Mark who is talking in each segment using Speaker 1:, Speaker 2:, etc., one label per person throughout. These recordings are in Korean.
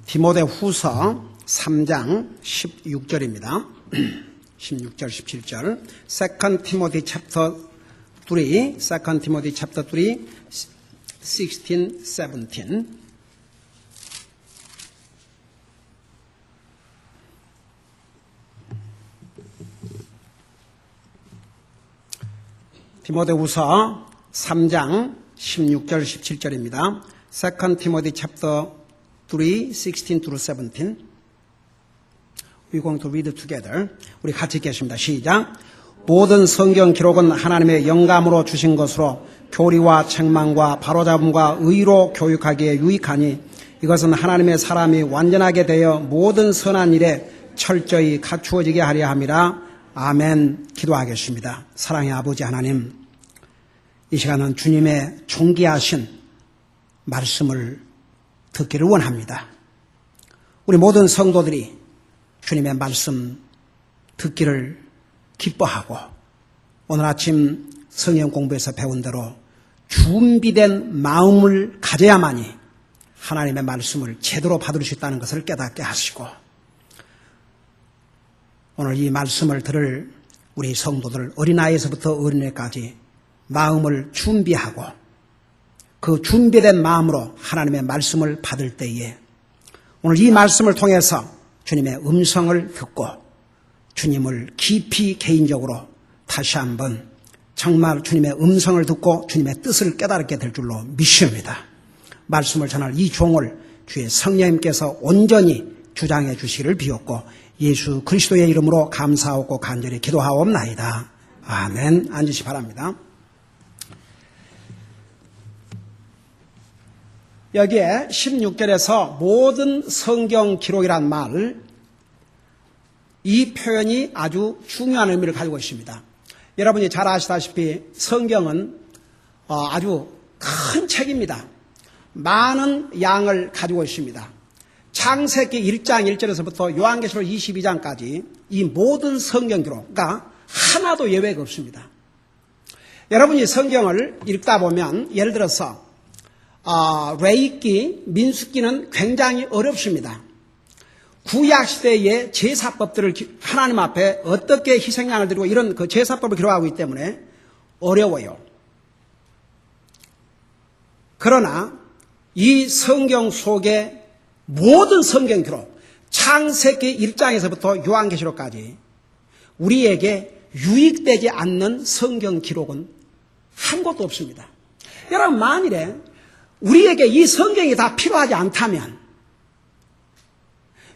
Speaker 1: 디모데후서 3장 16절입니다. 16절, 17절. 2 Timothy chapter 3, 2 Timothy chapter 3, 16, 17. 디모데후서 3장 16절, 17절입니다. 2 Timothy chapter 3, 16 through 17. We're going to read together. 우리 같이 읽겠습니다. 시작. 모든 성경 기록은 하나님의 영감으로 주신 것으로 교리와 책망과 바로잡음과 의로 교육하기에 유익하니 이것은 하나님의 사람이 완전하게 되어 모든 선한 일에 철저히 갖추어지게 하려 함이라. 아멘. 기도하겠습니다. 사랑의 아버지 하나님, 이 시간은 주님의 존귀하신 말씀을 듣기를 원합니다. 우리 모든 성도들이 주님의 말씀 듣기를 기뻐하고 오늘 아침 성경 공부에서 배운 대로 준비된 마음을 가져야만이 하나님의 말씀을 제대로 받을 수 있다는 것을 깨닫게 하시고 오늘 이 말씀을 들을 우리 성도들 어린아이에서부터 어린애까지 마음을 준비하고 그 준비된 마음으로 하나님의 말씀을 받을 때에 오늘 이 말씀을 통해서 주님의 음성을 듣고 주님을 깊이 개인적으로 다시 한번 정말 주님의 음성을 듣고 주님의 뜻을 깨달게 될 줄로 믿습니다. 말씀을 전할 이 종을 주의 성령님께서 온전히 주장해 주시기를 비옵고 예수 그리스도의 이름으로 감사하고 간절히 기도하옵나이다. 아멘. 앉으시 바랍니다. 여기에 16절에서 모든 성경 기록이란 말, 이 표현이 아주 중요한 의미를 가지고 있습니다. 여러분이 잘 아시다시피 성경은 아주 큰 책입니다. 많은 양을 가지고 있습니다. 창세기 1장 1절에서부터 요한계시록 22장까지 이 모든 성경 기록, 그러니까 하나도 예외가 없습니다. 여러분이 성경을 읽다 보면 예를 들어서 레위기, 민수기는 굉장히 어렵습니다. 구약시대의 제사법들을 하나님 앞에 어떻게 희생양을 드리고 이런 그 제사법을 기록하고 있기 때문에 어려워요. 그러나 이 성경 속의 모든 성경 기록, 창세기 1장에서부터 요한계시록까지 우리에게 유익되지 않는 성경 기록은 한 곳도 없습니다. 여러분, 만일에 우리에게 이 성경이 다 필요하지 않다면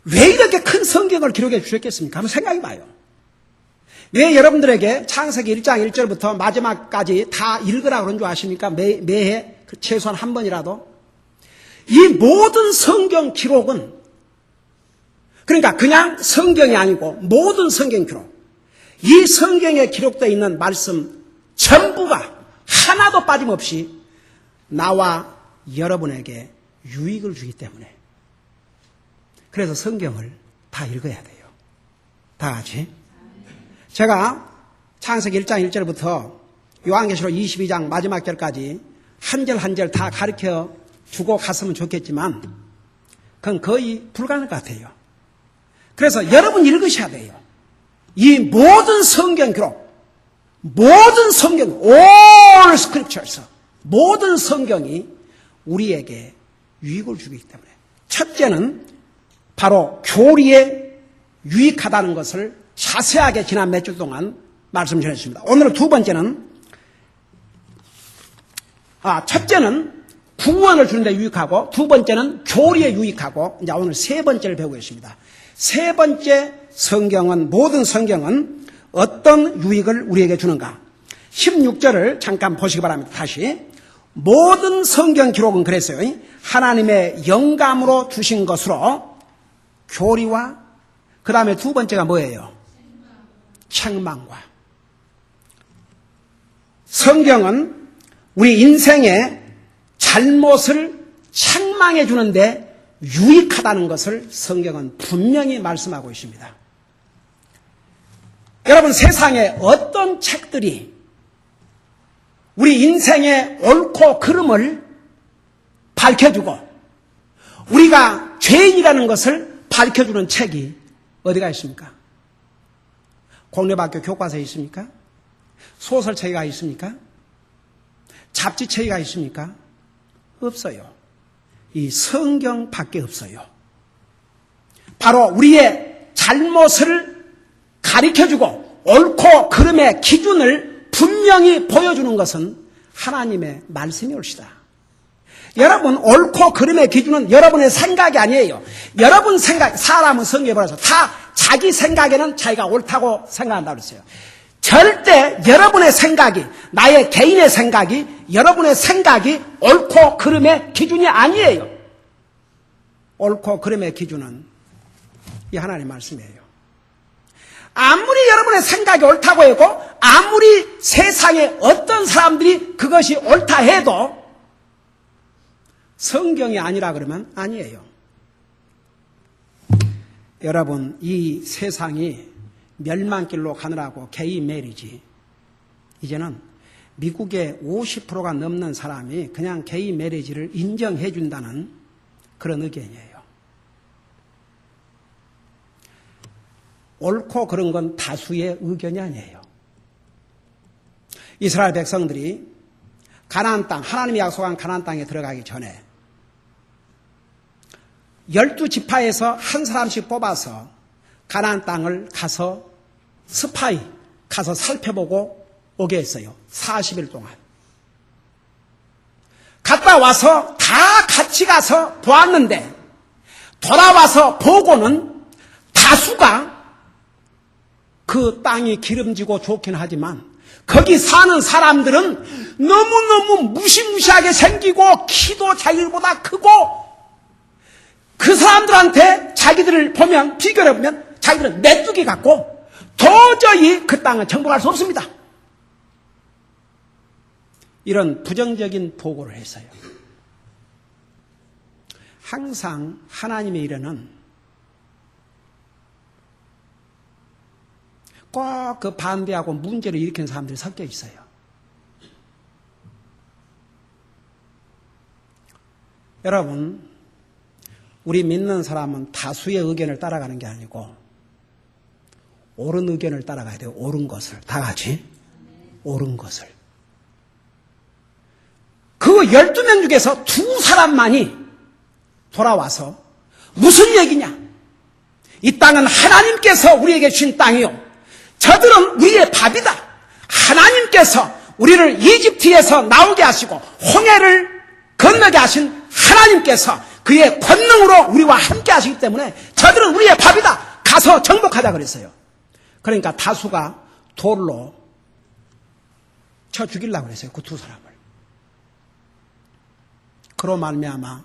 Speaker 1: 왜 이렇게 큰 성경을 기록해 주셨겠습니까? 한번 생각해 봐요. 왜 여러분들에게 창세기 1장 1절부터 마지막까지 다 읽으라고 그런 줄 아십니까? 매해 최소한 한 번이라도. 이 모든 성경 기록은 그러니까 그냥 성경이 아니고 모든 성경 기록, 이 성경에 기록되어 있는 말씀 전부가 하나도 빠짐없이 나와 여러분에게 유익을 주기 때문에 그래서 성경을 다 읽어야 돼요. 다 같이. 제가 창세기 1장 1절부터 요한계시록 22장 마지막 절까지 한 절 한 절 다 가르쳐 주고 갔으면 좋겠지만 그건 거의 불가능할 것 같아요. 그래서 여러분 읽으셔야 돼요. 이 모든 성경 기록, 모든 성경, all scriptures, 모든 성경이 우리에게 유익을 주기 때문에 첫째는 바로 교리에 유익하다는 것을 자세하게 지난 몇 주 동안 말씀드렸습니다. 오늘 두 번째는 첫째는 구원을 주는 데 유익하고 두 번째는 교리에 유익하고 이제 오늘 세 번째를 배우고 있습니다. 세 번째 성경은 모든 성경은 어떤 유익을 우리에게 주는가? 16절을 잠깐 보시기 바랍니다. 다시. 모든 성경 기록은 그랬어요. 하나님의 영감으로 주신 것으로 교리와 그 다음에 두 번째가 뭐예요? 책망과. 성경은 우리 인생의 잘못을 책망해 주는데 유익하다는 것을 성경은 분명히 말씀하고 있습니다. 여러분, 세상에 어떤 책들이 우리 인생의 옳고 그름을 밝혀주고 우리가 죄인이라는 것을 밝혀주는 책이 어디가 있습니까? 공립학교 교과서에 있습니까? 소설책이가 있습니까? 잡지책이가 있습니까? 없어요. 이 성경밖에 없어요. 바로 우리의 잘못을 가르쳐주고 옳고 그름의 기준을 분명히 보여주는 것은 하나님의 말씀이 옳시다. 여러분, 옳고 그름의 기준은 여러분의 생각이 아니에요. 여러분 생각, 사람은 성경에 보라서 다 자기 생각에는 자기가 옳다고 생각한다고 그랬어요. 절대 여러분의 생각이, 나의 개인의 생각이, 여러분의 생각이 옳고 그름의 기준이 아니에요. 옳고 그름의 기준은 이 하나님의 말씀이에요. 아무리 여러분의 생각이 옳다고 하고 아무리 세상에 어떤 사람들이 그것이 옳다 해도 성경이 아니라 그러면 아니에요. 여러분, 이 세상이 멸망길로 가느라고 게이 메리지, 이제는 미국의 50%가 넘는 사람이 그냥 게이 메리지를 인정해 준다는 그런 의견이에요. 옳고 그런 건 다수의 의견이 아니에요. 이스라엘 백성들이 가나안 땅, 하나님이 약속한 가나안 땅에 들어가기 전에 12지파에서 한 사람씩 뽑아서 가나안 땅을 가서 스파이, 가서 살펴보고 오게 했어요. 40일 동안. 갔다 와서 다 같이 가서 보았는데 돌아와서 보고는 다수가 그 땅이 기름지고 좋긴 하지만 거기 사는 사람들은 너무너무 무시무시하게 생기고 키도 자기들보다 크고 그 사람들한테 자기들을 보면, 비교를 해보면 자기들은 메뚜기 같고 도저히 그 땅을 정복할 수 없습니다. 이런 부정적인 보고를 했어요. 항상 하나님의 일에는 꼭 그 반대하고 문제를 일으키는 사람들이 섞여 있어요. 여러분, 우리 믿는 사람은 다수의 의견을 따라가는 게 아니고 옳은 의견을 따라가야 돼요. 옳은 것을. 다 같이. 옳은 것을. 그 12명 중에서 2사람만이 돌아와서 무슨 얘기냐? 이 땅은 하나님께서 우리에게 주신 땅이요. 저들은 우리의 밥이다. 하나님께서 우리를 이집트에서 나오게 하시고 홍해를 건너게 하신 하나님께서 그의 권능으로 우리와 함께 하시기 때문에 저들은 우리의 밥이다. 가서 정복하자 그랬어요. 그러니까 다수가 돌로 쳐 죽이려고 그랬어요. 그 2사람을. 그로 말미암아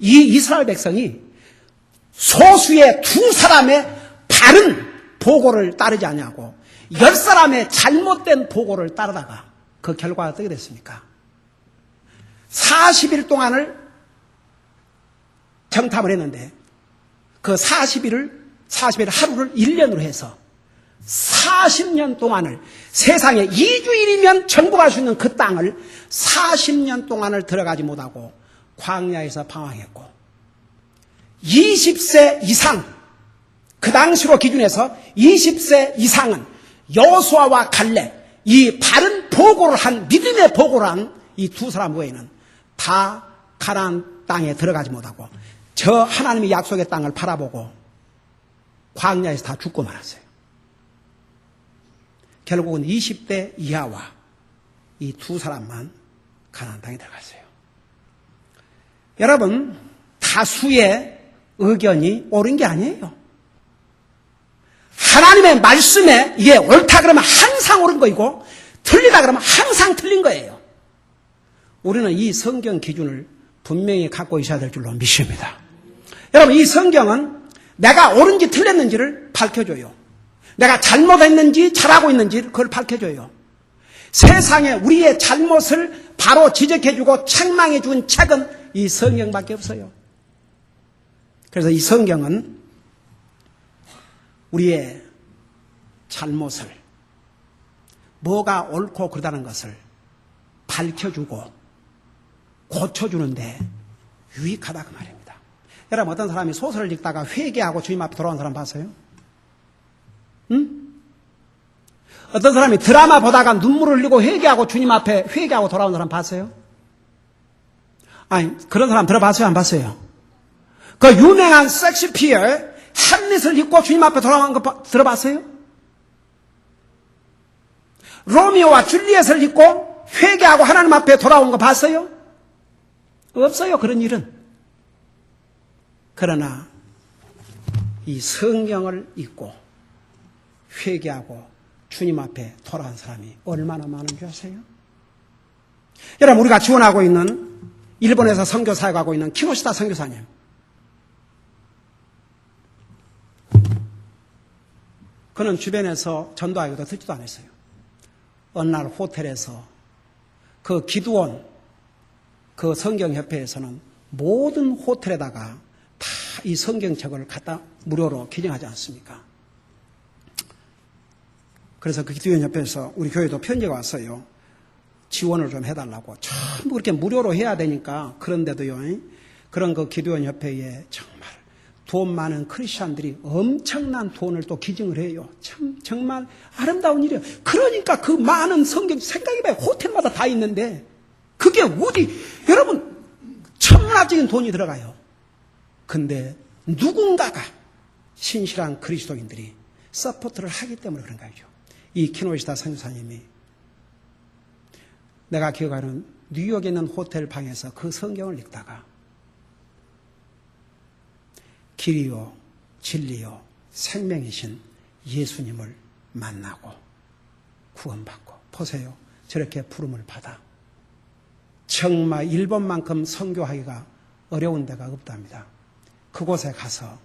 Speaker 1: 이 이스라엘 백성이 소수의 2사람의 바른 보고를 따르지 아니하고 10사람의 잘못된 보고를 따르다가 그 결과가 어떻게 됐습니까? 40일 동안을 정탐을 했는데 그 40일 하루를 1년으로 해서 40년 동안을, 세상에 2주일이면 정복할 수 있는 그 땅을 40년 동안을 들어가지 못하고 광야에서 방황했고 20세 이상, 그 당시로 기준해서 20세 이상은 여호수아와 갈렙, 이 바른 보고를 한, 믿음의 보고를 한 이 2사람 외에는 다 가나안 땅에 들어가지 못하고 저 하나님의 약속의 땅을 바라보고 광야에서 다 죽고 말았어요. 결국은 20대 이하와 이 2사람만 가나안 땅에 들어갔어요. 여러분, 다수의 의견이 옳은 게 아니에요. 하나님의 말씀에 이게 옳다 그러면 항상 옳은 거이고 틀리다 그러면 항상 틀린 거예요. 우리는 이 성경 기준을 분명히 갖고 있어야 될 줄로 믿습니다. 여러분, 이 성경은 내가 옳은지 틀렸는지를 밝혀줘요. 내가 잘못했는지 잘하고 있는지 그걸 밝혀줘요. 세상에 우리의 잘못을 바로 지적해주고 책망해준 책은 이 성경밖에 없어요. 그래서 이 성경은 우리의 잘못을, 뭐가 옳고 그러다는 것을 밝혀주고 고쳐주는데 유익하다 그 말입니다. 여러분 어떤 사람이 소설을 읽다가 회개하고 주님 앞에 돌아온 사람 봤어요? 응? 어떤 사람이 드라마 보다가 눈물을 흘리고 회개하고 주님 앞에 회개하고 돌아온 사람 봤어요? 아니, 그런 사람 들어봤어요? 안 봤어요? 그 유명한 섹스피어의 햄릿을 입고 주님 앞에 돌아온 거 들어봤어요? 로미오와 줄리엣을 입고 회개하고 하나님 앞에 돌아온 거 봤어요? 없어요, 그런 일은. 그러나 이 성경을 읽고 회개하고 주님 앞에 돌아온 사람이 얼마나 많은 줄 아세요? 여러분, 우리가 지원하고 있는 일본에서 선교 사역하고 있는 키노시다 선교사님, 그는 주변에서 전도하기도 듣지도 않았어요. 어느 날 호텔에서 그 기도원, 그 성경협회에서는 모든 호텔에다가 다 이 성경책을 갖다 무료로 기증하지 않습니까? 그래서 그 기도원 협회에서 우리 교회도 편지가 왔어요. 지원을 좀 해달라고. 전부 그렇게 무료로 해야 되니까. 그런데도요, 그런 그 기도원 협회에 정말 돈 많은 크리스찬들이 엄청난 돈을 또 기증을 해요. 참 정말 아름다운 일이에요. 그러니까 그 많은 성경 생각해봐요. 호텔마다 다 있는데 그게 어디, 여러분, 천문학적인 돈이 들어가요. 근데 누군가가 신실한 그리스도인들이 서포트를 하기 때문에 그런 거죠. 이 키노시다 선교사님이, 내가 기억하는 뉴욕에 있는 호텔 방에서 그 성경을 읽다가 길이요 진리요 생명이신 예수님을 만나고 구원받고, 보세요, 저렇게 부름을 받아 정말 일본만큼 선교하기가 어려운 데가 없답니다. 그곳에 가서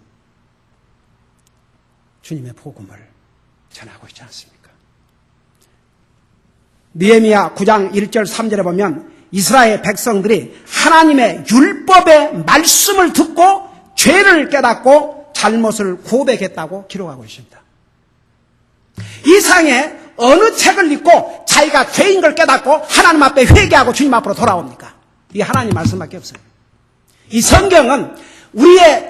Speaker 1: 주님의 복음을 전하고 있지 않습니까? 느헤미야 9장 1절 3절에 보면 이스라엘 백성들이 하나님의 율법의 말씀을 듣고 죄를 깨닫고 잘못을 고백했다고 기록하고 있습니다. 이상의 어느 책을 읽고 자기가 죄인 걸 깨닫고 하나님 앞에 회개하고 주님 앞으로 돌아옵니까? 이게 하나님 말씀밖에 없어요. 이 성경은 우리의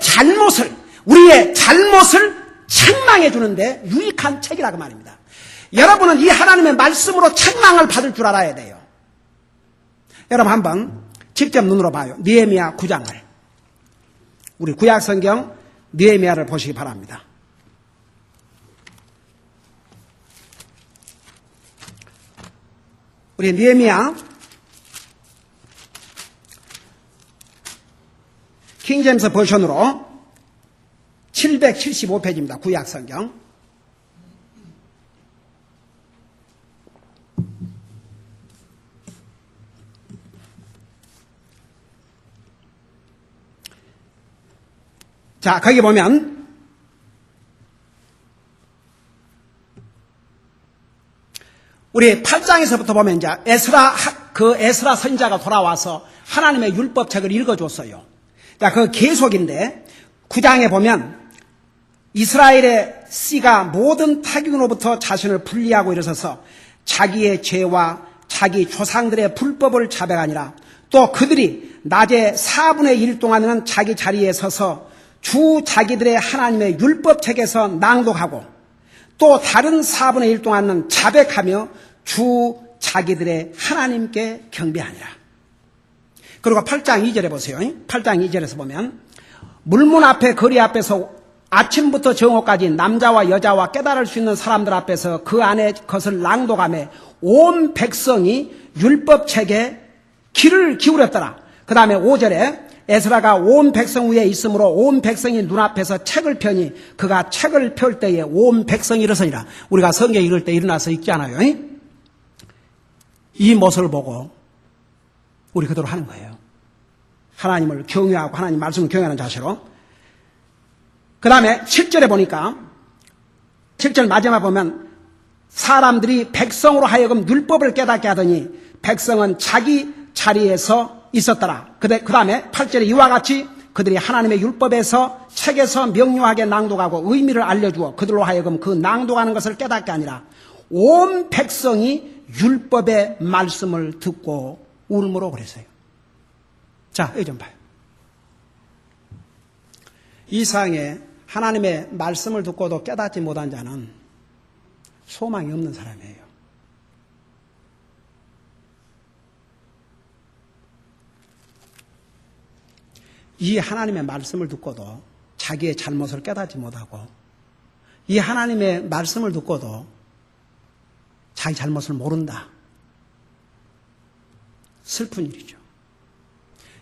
Speaker 1: 잘못을 책망해 주는데 유익한 책이라고 말입니다. 여러분은 이 하나님의 말씀으로 책망을 받을 줄 알아야 돼요. 여러분 한번 직접 눈으로 봐요. 느헤미야 9장을. 우리 구약성경 느헤미야를 보시기 바랍니다. 우리 느헤미야 킹제임스 버전으로 775페이지입니다. 구약성경. 자, 거기 보면 우리 8장에서부터 보면 이제 에스라 선지자가 돌아와서 하나님의 율법책을 읽어줬어요. 자, 그 계속인데 9장에 보면 이스라엘의 씨가 모든 타격으로부터 자신을 분리하고 일어서서 자기의 죄와 자기 조상들의 불법을 자백하니라. 또 그들이 낮에 4분의 1 동안은 자기 자리에 서서 주 자기들의 하나님의 율법책에서 낭독하고 또 다른 4분의 1 동안은 자백하며 주 자기들의 하나님께 경배하니라. 그리고 8장 2절에 보세요. 8장 2절에서 보면 물문 앞에 거리 앞에서 아침부터 정오까지 남자와 여자와 깨달을 수 있는 사람들 앞에서 그 안에 것을 낭독하며 온 백성이 율법책에 귀를 기울였더라. 그 다음에 5절에 에스라가 온 백성 위에 있으므로 온 백성이 눈앞에서 책을 펴니 그가 책을 펼 때에 온 백성이 일어서니라. 우리가 성경 읽을 때 일어나서 읽지 않아요. 이 모습을 보고 우리 그대로 하는 거예요. 하나님을 경외하고 하나님 말씀을 경외하는 자세로. 그 다음에 7절에 보니까 7절 마지막 보면 사람들이 백성으로 하여금 율법을 깨닫게 하더니 백성은 자기 자리에서 있었더라. 그 다음에 8절에 이와 같이 그들이 하나님의 율법에서 책에서 명료하게 낭독하고 의미를 알려주어 그들로 하여금 그 낭독하는 것을 깨닫게 아니라 온 백성이 율법의 말씀을 듣고 울므로 그랬어요. 자, 여기 좀 봐요. 이 세상에 하나님의 말씀을 듣고도 깨닫지 못한 자는 소망이 없는 사람이에요. 이 하나님의 말씀을 듣고도 자기의 잘못을 깨닫지 못하고, 이 하나님의 말씀을 듣고도 자기 잘못을 모른다. 슬픈 일이죠.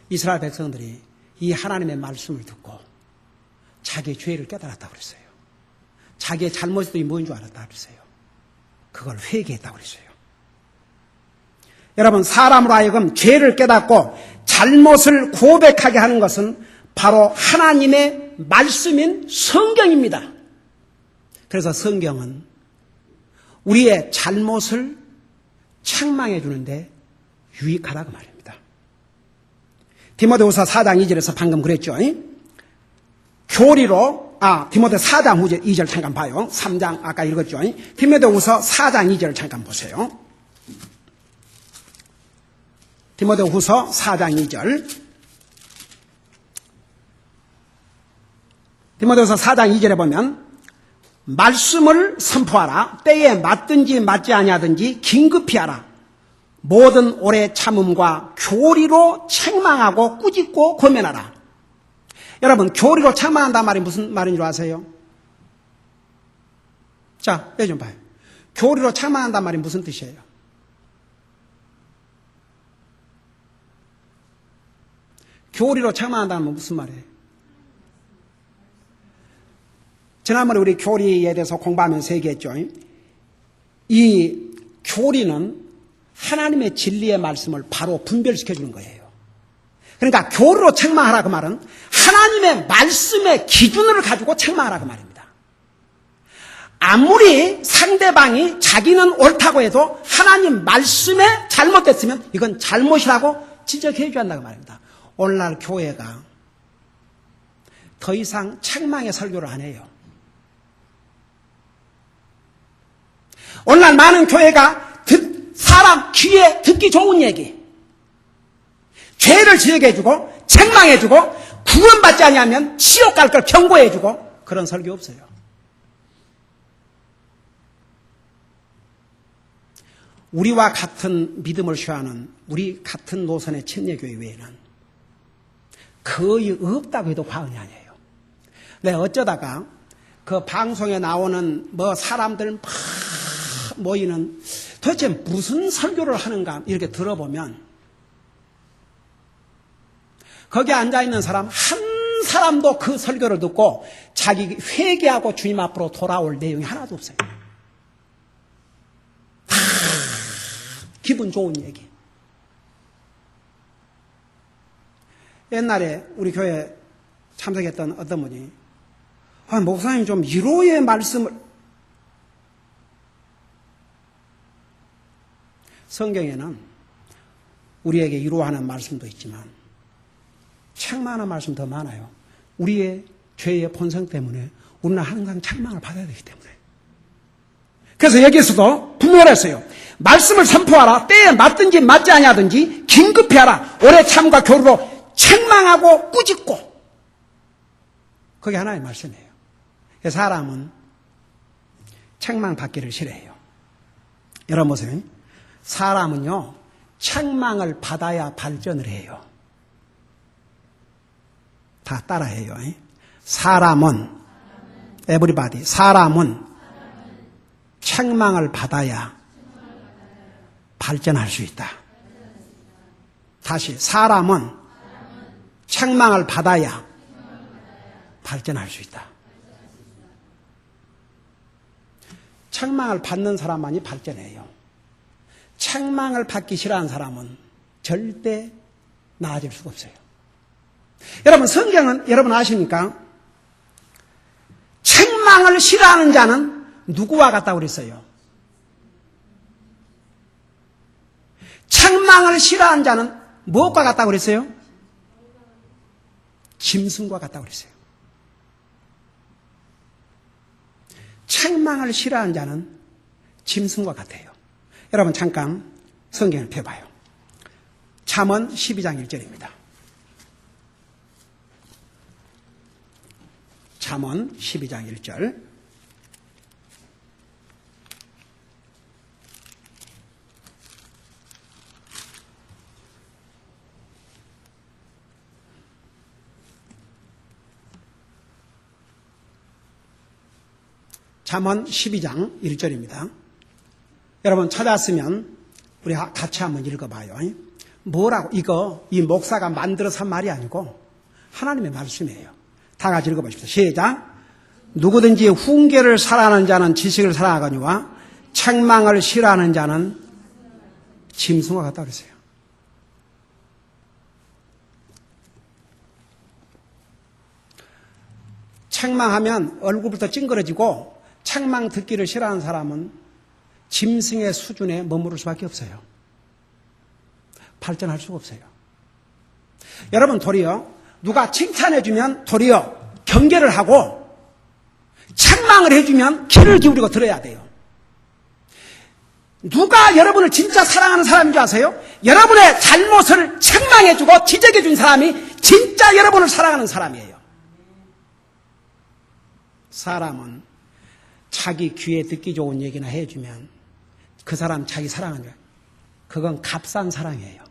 Speaker 1: 이스라엘 백성들이 이 하나님의 말씀을 듣고 자기의 죄를 깨달았다고 그랬어요. 자기의 잘못이 뭔 줄 알았다고 그랬어요. 그걸 회개했다고 그랬어요. 여러분, 사람으로 하여금 죄를 깨닫고 잘못을 고백하게 하는 것은 바로 하나님의 말씀인 성경입니다. 그래서 성경은 우리의 잘못을 책망해 주는데 유익하다고 말입니다. 디모데후서 4장 2절에서 방금 그랬죠. 교리로, 디모데 4장 2절 잠깐 봐요. 3장 아까 읽었죠. 디모데후서 4장 2절 잠깐 보세요. 디모데후서 4장 2절. 디모데후서 4장 2절에 보면 말씀을 선포하라. 때에 맞든지 맞지 아니하든지 긴급히 하라. 모든 오래 참음과 교리로 책망하고 꾸짖고 권면하라. 여러분, 교리로 책망한다는 말이 무슨 말인 줄 아세요? 자, 여기 좀 봐요. 교리로 책망한다는 말이 무슨 뜻이에요? 교리로 책망한다는 건 무슨 말이에요? 지난번에 우리 교리에 대해서 공부하면서 얘기했죠. 이 교리는 하나님의 진리의 말씀을 바로 분별시켜 주는 거예요. 그러니까 교리로 책망하라 그 말은 하나님의 말씀의 기준을 가지고 책망하라 그 말입니다. 아무리 상대방이 자기는 옳다고 해도 하나님 말씀에 잘못됐으면 이건 잘못이라고 지적해 줘야 한다고 말입니다. 오늘날 교회가 더 이상 책망의 설교를 안 해요. 오늘날 많은 교회가 사람 귀에 듣기 좋은 얘기, 죄를 지적해주고 책망해주고 구원받지 아니하면 지옥 갈 걸 경고해주고 그런 설교 없어요. 우리와 같은 믿음을 쉐하는 우리 같은 노선의 침례교회 외에는 거의 없다고 해도 과언이 아니에요. 내가 어쩌다가 그 방송에 나오는 사람들 막 모이는 도대체 무슨 설교를 하는가 이렇게 들어보면 거기 앉아있는 사람 한 사람도 그 설교를 듣고 자기 회개하고 주님 앞으로 돌아올 내용이 하나도 없어요. 다 기분 좋은 얘기. 옛날에 우리 교회 참석했던 어떤 분이 목사님 좀 위로의 말씀을, 성경에는 우리에게 위로하는 말씀도 있지만 책망하는 말씀 더 많아요. 우리의 죄의 본성 때문에 우리는 항상 책망을 받아야 되기 때문에. 그래서 여기서도 분명했어요. 말씀을 선포하라. 때에 맞든지 맞지 아니하든지 긴급히 하라. 오래 참과 교류로 책망하고 꾸짖고. 그게 하나의 말씀이에요. 사람은 책망받기를 싫어해요. 여러분 보세요. 사람은요, 책망을 받아야 발전을 해요. 다 따라해요. 사람은, everybody, 사람은 책망을 받아야 발전할 수 있다. 다시, 사람은 책망을 받아야 발전할 수 있다. 책망을 받는 사람만이 발전해요. 책망을 받기 싫어하는 사람은 절대 나아질 수가 없어요. 여러분, 성경은 여러분 아십니까? 책망을 싫어하는 자는 누구와 같다고 그랬어요? 책망을 싫어하는 자는 무엇과 같다고 그랬어요? 짐승과 같다고 그랬어요. 책망을 싫어하는 자는 짐승과 같아요. 여러분 잠깐 성경을 펴봐요. 잠언 12장 1절입니다. 잠언 12장 1절. 잠언 12장 1절입니다. 여러분 찾았으면 우리 같이 한번 읽어봐요. 뭐라고? 이 목사가 만들어서 한 말이 아니고 하나님의 말씀이에요. 다 같이 읽어보십시오. 시작. 누구든지 훈계를 사랑하는 자는 지식을 사랑하거니와 책망을 싫어하는 자는 짐승과 같다 그랬어요. 책망하면 얼굴부터 찡그러지고 책망 듣기를 싫어하는 사람은 짐승의 수준에 머무를 수밖에 없어요. 발전할 수가 없어요. 여러분 도리어 누가 칭찬해주면 도리어 경계를 하고 책망을 해주면 귀를 기울이고 들어야 돼요. 누가 여러분을 진짜 사랑하는 사람인 줄 아세요? 여러분의 잘못을 책망해주고 지적해준 사람이 진짜 여러분을 사랑하는 사람이에요. 사람은 자기 귀에 듣기 좋은 얘기나 해주면 그 사람 자기 사랑하는 거예요. 그건 값싼 사랑이에요.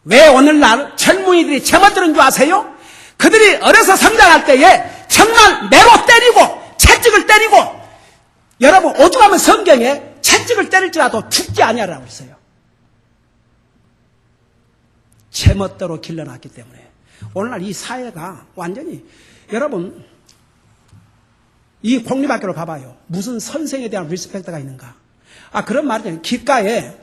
Speaker 1: 왜 오늘날 젊은이들이 제멋 들은 줄 아세요? 그들이 어려서 성장할 때에 정말 매로 때리고 채찍을 때리고, 여러분 오죽하면 성경에 채찍을 때릴지라도 죽지 아니하라고 했어요. 제멋대로 길러놨기 때문에. 오늘날 이 사회가 완전히, 여러분 이 공립학교로 가봐요. 무슨 선생에 대한 리스펙트가 있는가? 그런 말이잖아요. 길가에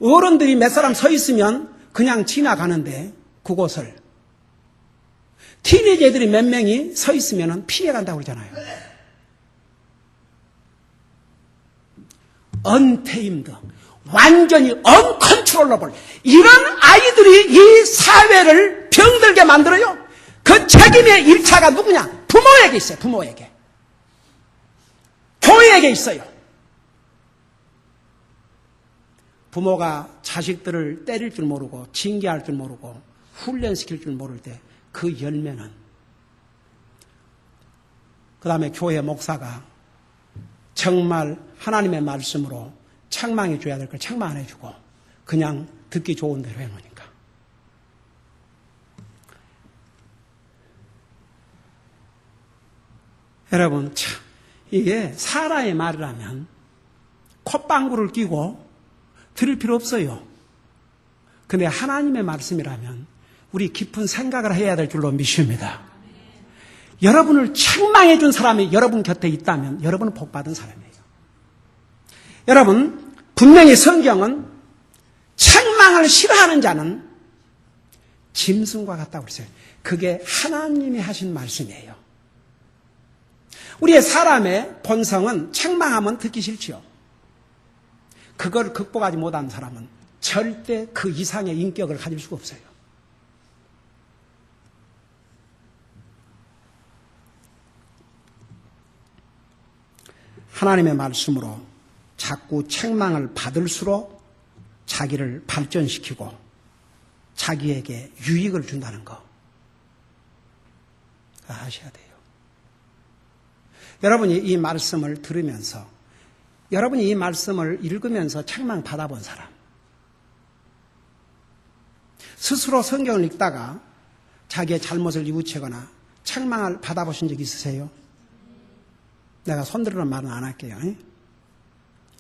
Speaker 1: 어른들이 몇 사람 서 있으면 그냥 지나가는데 그곳을 티네이저 애들이 몇 명이 서 있으면 피해간다고 그러잖아요. 언테임드, 완전히 언컨트롤러블, 이런 아이들이 이 사회를 병들게 만들어요. 그 책임의 1차가 누구냐? 부모에게 있어요. 부모에게. 교회에게 있어요. 부모가 자식들을 때릴 줄 모르고 징계할 줄 모르고 훈련시킬 줄 모를 때 그 열매는, 그 다음에 교회 목사가 정말 하나님의 말씀으로 책망해 줘야 될 걸 책망 안 해주고 그냥 듣기 좋은 대로 해놓으니까. 여러분 참 이게 사람의 말이라면 콧방구를 끼고 들을 필요 없어요. 근데 하나님의 말씀이라면 우리 깊은 생각을 해야 될 줄로 믿습니다. 여러분을 책망해 준 사람이 여러분 곁에 있다면 여러분은 복받은 사람이에요. 여러분 분명히 성경은 책망을 싫어하는 자는 짐승과 같다고 그랬어요. 그게 하나님이 하신 말씀이에요. 우리의 사람의 본성은 책망하면 듣기 싫지요. 그걸 극복하지 못한 사람은 절대 그 이상의 인격을 가질 수가 없어요. 하나님의 말씀으로 자꾸 책망을 받을수록 자기를 발전시키고 자기에게 유익을 준다는 거 아셔야 돼요. 여러분이 이 말씀을 들으면서, 여러분이 이 말씀을 읽으면서 책망 받아본 사람, 스스로 성경을 읽다가 자기의 잘못을 뉘우치거나 책망을 받아보신 적 있으세요? 내가 손들으라는 말은 안 할게요.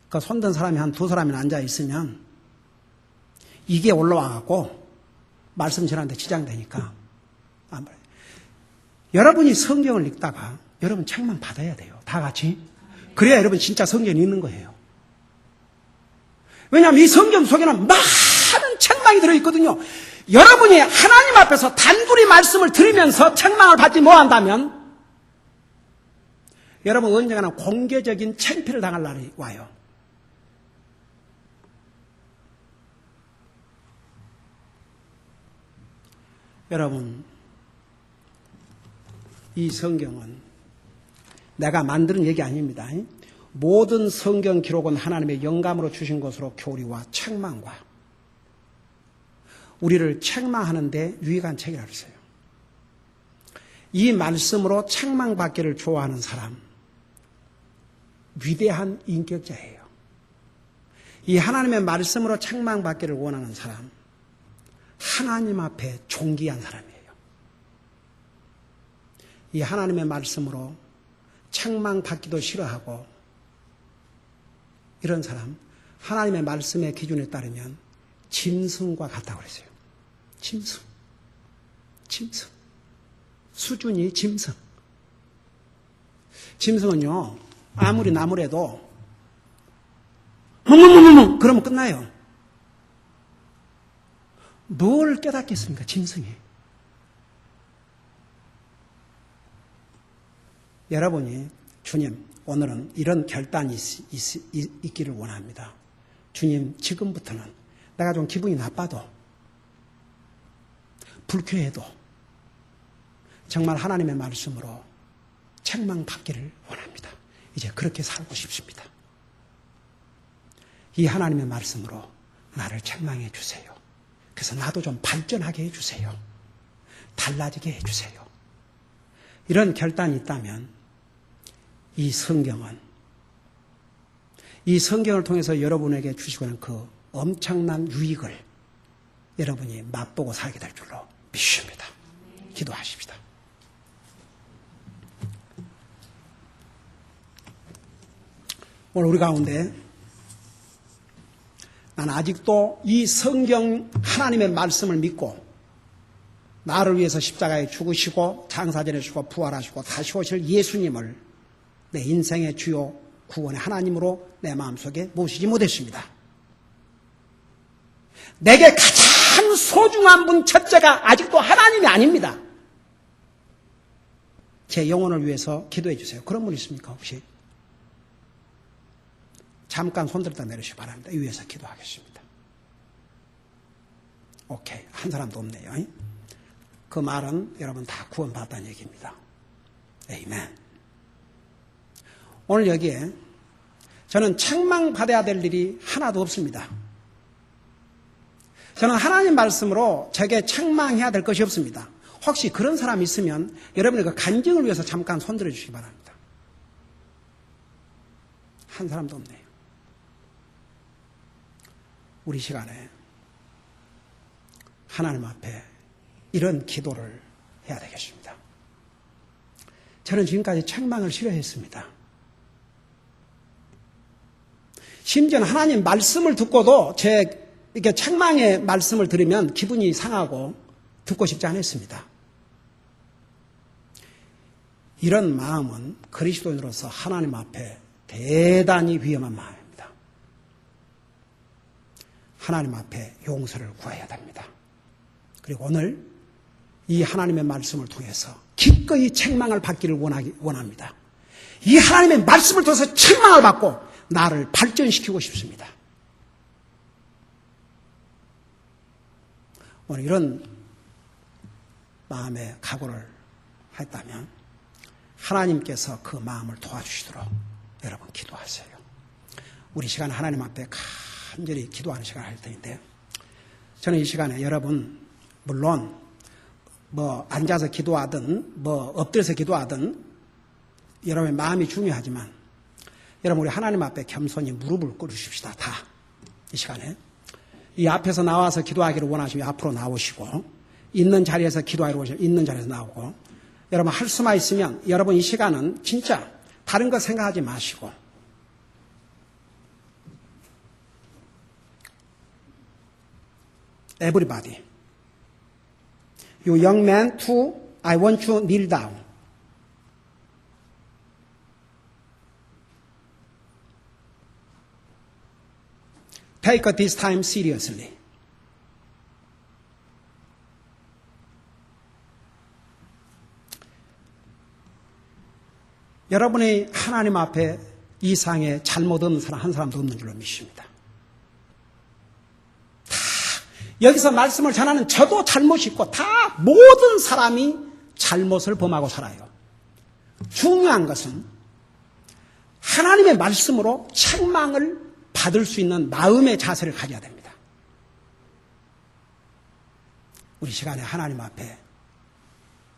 Speaker 1: 그 손든 사람이 한 2사람이 앉아 있으면 이게 올라와갖고 말씀 전하는데 지장되니까 안 말해요. 여러분이 성경을 읽다가 여러분 책망 받아야 돼요. 다 같이. 그래야 여러분 진짜 성경이 있는 거예요. 왜냐하면 이 성경 속에는 많은 책망이 들어있거든요. 여러분이 하나님 앞에서 단둘이 말씀을 들으면서 책망을 받지 못한다면 여러분 언젠가는 공개적인 창피를 당할 날이 와요. 여러분 이 성경은 내가 만드는 얘기 아닙니다. 모든 성경 기록은 하나님의 영감으로 주신 것으로 교리와 책망과 우리를 책망하는 데 유익한 책이라고 했어요. 이 말씀으로 책망받기를 좋아하는 사람, 위대한 인격자예요. 이 하나님의 말씀으로 책망받기를 원하는 사람, 하나님 앞에 존귀한 사람이에요. 이 하나님의 말씀으로 책망받기도 싫어하고 이런 사람, 하나님의 말씀의 기준에 따르면 짐승과 같다고 그랬어요. 짐승. 수준이 짐승. 짐승은요, 아무리 나무래도 그러면 끝나요. 뭘 깨닫겠습니까, 짐승이? 여러분이 주님, 오늘은 이런 결단이 있기를 원합니다. 주님, 지금부터는 내가 좀 기분이 나빠도 불쾌해도 정말 하나님의 말씀으로 책망받기를 원합니다. 이제 그렇게 살고 싶습니다. 이 하나님의 말씀으로 나를 책망해 주세요. 그래서 나도 좀 발전하게 해주세요. 달라지게 해주세요. 이런 결단이 있다면 이 성경을 통해서 여러분에게 주시고 있는 그 엄청난 유익을 여러분이 맛보고 살게 될 줄로 믿습니다. 기도하십시다. 오늘 우리 가운데 난 아직도 이 성경 하나님의 말씀을 믿고 나를 위해서 십자가에 죽으시고 장사지내시고 부활하시고 다시 오실 예수님을 내 인생의 주요 구원의 하나님으로 내 마음속에 모시지 못했습니다. 내게 가장 소중한 분 첫째가 아직도 하나님이 아닙니다. 제 영혼을 위해서 기도해 주세요. 그런 분 있습니까 혹시? 잠깐 손들었다 내리시기 바랍니다. 이 위해서 기도하겠습니다. 오케이. 한 사람도 없네요. 그 말은 여러분 다 구원받았다는 얘기입니다. 에이멘. 오늘 여기에 저는 책망받아야 될 일이 하나도 없습니다. 저는 하나님 말씀으로 제게 책망해야 될 것이 없습니다. 혹시 그런 사람이 있으면 여러분의 그 간증을 위해서 잠깐 손들어 주시기 바랍니다. 한 사람도 없네요. 우리 시간에 하나님 앞에 이런 기도를 해야 되겠습니다. 저는 지금까지 책망을 싫어했습니다. 심지어는 하나님 말씀을 듣고도 이렇게 책망의 말씀을 들으면 기분이 상하고 듣고 싶지 않았습니다. 이런 마음은 그리스도인으로서 하나님 앞에 대단히 위험한 마음입니다. 하나님 앞에 용서를 구해야 됩니다. 그리고 오늘 이 하나님의 말씀을 통해서 기꺼이 책망을 받기를 원합니다. 이 하나님의 말씀을 통해서 책망을 받고 나를 발전시키고 싶습니다. 오늘 이런 마음의 각오를 했다면 하나님께서 그 마음을 도와주시도록 여러분 기도하세요. 우리 시간 하나님 앞에 간절히 기도하는 시간을 할 텐데 저는 이 시간에 여러분 물론 앉아서 기도하든 엎드려서 기도하든 여러분의 마음이 중요하지만 여러분 우리 하나님 앞에 겸손히 무릎을 꿇으십시다. 다 이 시간에 이 앞에서 나와서 기도하기를 원하시면 앞으로 나오시고 있는 자리에서 기도하기를 원하시면 있는 자리에서 나오고 여러분 할 수만 있으면 여러분 이 시간은 진짜 다른 거 생각하지 마시고 Everybody, you young man too, I want you to kneel down. Take this time seriously. 여러분이 하나님 앞에 이 상에 잘못 없는 사람 한 사람도 없는 줄로 믿습니다. 여기서 말씀을 전하는 저도 잘못이 있고 다 모든 사람이 잘못을 범하고 살아요. 중요한 것은 하나님의 말씀으로 책망을 받을 수 있는 마음의 자세를 가져야 됩니다. 우리 시간에 하나님 앞에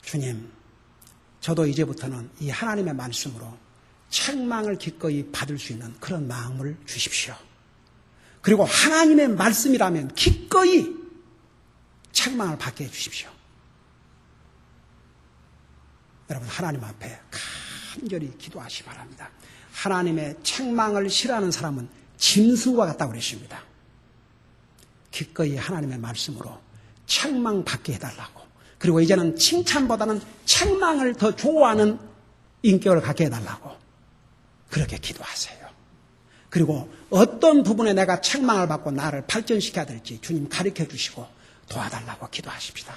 Speaker 1: 주님 저도 이제부터는 이 하나님의 말씀으로 책망을 기꺼이 받을 수 있는 그런 마음을 주십시오. 그리고 하나님의 말씀이라면 기꺼이 책망을 받게 해주십시오. 여러분, 하나님 앞에 간절히 기도하시 바랍니다. 하나님의 책망을 싫어하는 사람은 짐승과 같다고 그랬습니다. 기꺼이 하나님의 말씀으로 책망받게 해달라고, 그리고 이제는 칭찬보다는 책망을 더 좋아하는 인격을 갖게 해달라고 그렇게 기도하세요. 그리고 어떤 부분에 내가 책망을 받고 나를 발전시켜야 될지 주님 가르쳐 주시고 도와달라고 기도하십시다.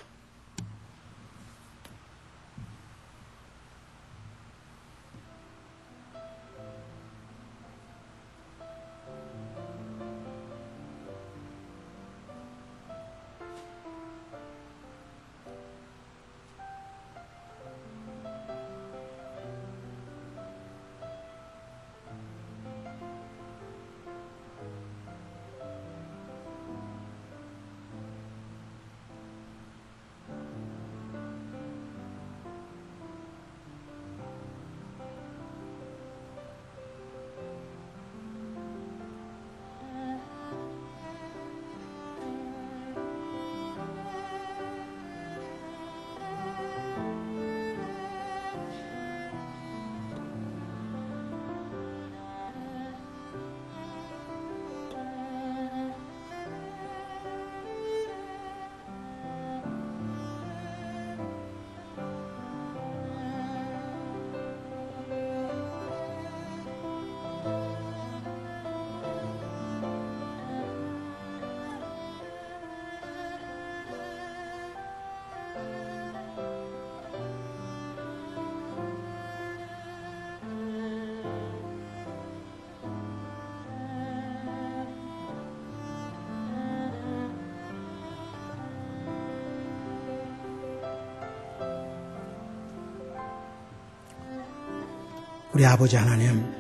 Speaker 1: 우리 아버지 하나님,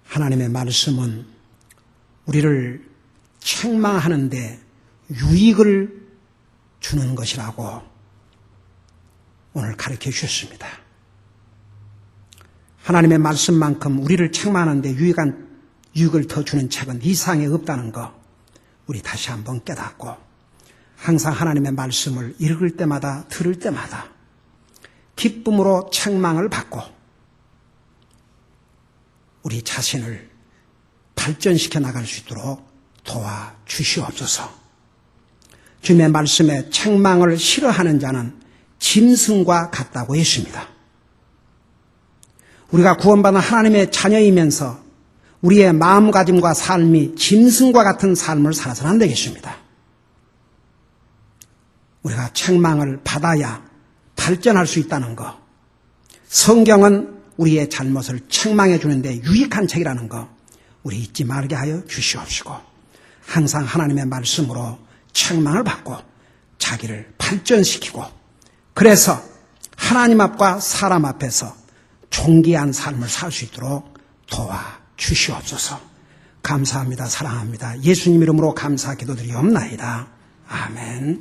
Speaker 1: 하나님의 말씀은 우리를 책망하는데 유익을 주는 것이라고 오늘 가르쳐 주셨습니다. 하나님의 말씀만큼 우리를 책망하는데 유익을 더 주는 책은 이 세상에 없다는 거 우리 다시 한번 깨닫고, 항상 하나님의 말씀을 읽을 때마다 들을 때마다 기쁨으로 책망을 받고 우리 자신을 발전시켜 나갈 수 있도록 도와주시옵소서. 주님의 말씀에 책망을 싫어하는 자는 짐승과 같다고 했습니다. 우리가 구원받은 하나님의 자녀이면서 우리의 마음가짐과 삶이 짐승과 같은 삶을 살아서는 안 되겠습니다. 우리가 책망을 받아야 발전할 수 있다는 것, 성경은 우리의 잘못을 책망해 주는데 유익한 책이라는 것 우리 잊지 말게 하여 주시옵시고, 항상 하나님의 말씀으로 책망을 받고 자기를 발전시키고, 그래서 하나님 앞과 사람 앞에서 존귀한 삶을 살 수 있도록 도와주시옵소서. 감사합니다. 사랑합니다. 예수님 이름으로 감사 기도드리옵나이다. 아멘.